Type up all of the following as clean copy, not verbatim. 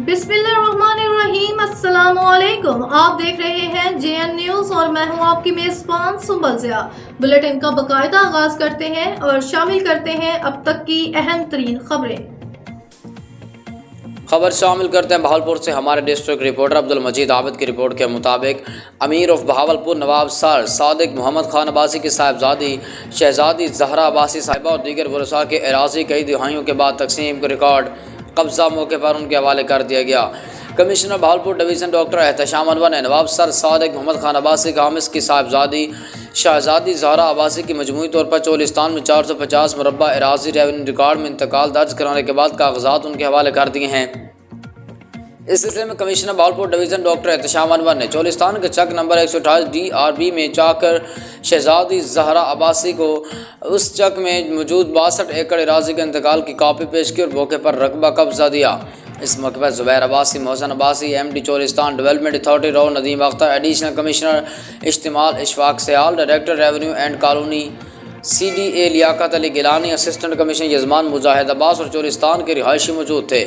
बिस्मिल्लाहिर्रहमानिर्रहीम, अस्सलामुअलैकुम। आप देख रहे हैं JN न्यूज़ और मैं हूं आपकी मेज़बान सुंबल ज़िया। बुलेटिन का बाकायदा आगाज़ करते हैं और शामिल करते हैं अब तक की अहम तरीन खबरें। खबर शामिल करते हैं बहावलपुर से। हमारे डिस्ट्रिक्ट रिपोर्टर अब्दुल मजीद आबिद की रिपोर्ट के मुताबिक अमीर ऑफ बहावलपुर नवाब सर सादिक मोहम्मद खान अब्बासी की साहिबजादी शहजादी जहरा अब्बासी साहिबा और दीगर वरसा के अराज़ी कई दिहाइयों के बाद तकसीम के रिकॉर्ड कब्ज़ा मौके पर उनके हवाले कर दिया गया। Commissioner Bahawalpur division doctor Ehtesham Anwar ने नवाब सर सादिक मोहम्मद खान अब्बासी खामिस की साहिबजादी शहजादी जहरा अब्बासी की मजमूई तौर पर चोलिस्तान में 450 मुरब्बा अराज़ी रेवेन्यू रिकॉर्ड में इंतकाल दर्ज कराने के बाद कागजात उनके हवाले कर दिए हैं। इस सिलसिले में commissioner Bahawalpur division doctor Ehtesham Anwar ने चोलिस्तान के चक नंबर 128 DRB में जाकर शहजादी जहरा अब्बासी को उस चक में मौजूद 62 एकड़ अराज़ी के इंतकाल की कॉपी पेश की और मौके पर रकबा कब्जा दिया। इस मौके पर Zubair Abbasi, Mohsin Abbasi, MD Cholistan development authority रो नदीम अख्तर, एडिशनल कमिश्नर इज्तिमाल Ishfaq Sial, director revenue and colony CDA Liaquat Ali Gilani, assistant commissioner Yazman Mujahid Abbas और चोलिस्तान के रिहायशी मौजूद थे।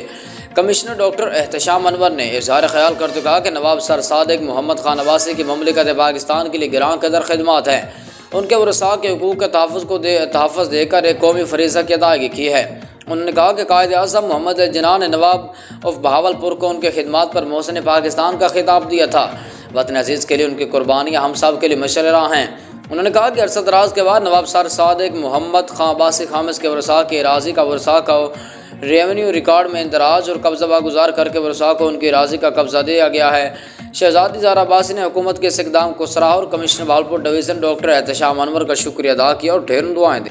कमिश्नर डॉक्टर एहतशाम अनवर ने इज़हार ख़याल करते कहा कि नवाब सर सादिक मोहम्मद खान अब्बासी की ममलिकत पाकिस्तान के लिए गिरां कदर खिदमात हैं। उनके वरसा के हुकूक के तहफ़्फ़ुज़ देकर एक कौमी फरीज़ा की अदायगी की है। उन्होंने कहा कि कायद आज़म मोहम्मद जिन्ना ने नवाब ऑफ बहावलपुर को उनके खिदमात पर मोहसिन पाकिस्तान का खिताब दिया था। वतन अजीज़ के लिए उनकी कुर्बानियाँ हम सब के लिए मशअरा हैं। उन्होंने कहा कि अरसा दराज के बाद नवाब सर सादिक मोहम्मद खान अब्बासी खामिस के वरसा के राज़ी का वरसा का रेवेन्यू रिकॉर्ड में इंदराज और कब्ज़ा गुजार करके वरसा को उनकी राज़ी का कब्ज़ा दिया गया है। शहजादी जहरा अब्बासी ने हुकूमत के इस इक़दाम को सराहा और commissioner Bahawalpur division doctor Ehtesham Anwar का शुक्रिया अदा किया और ढेरों दुआएं दी।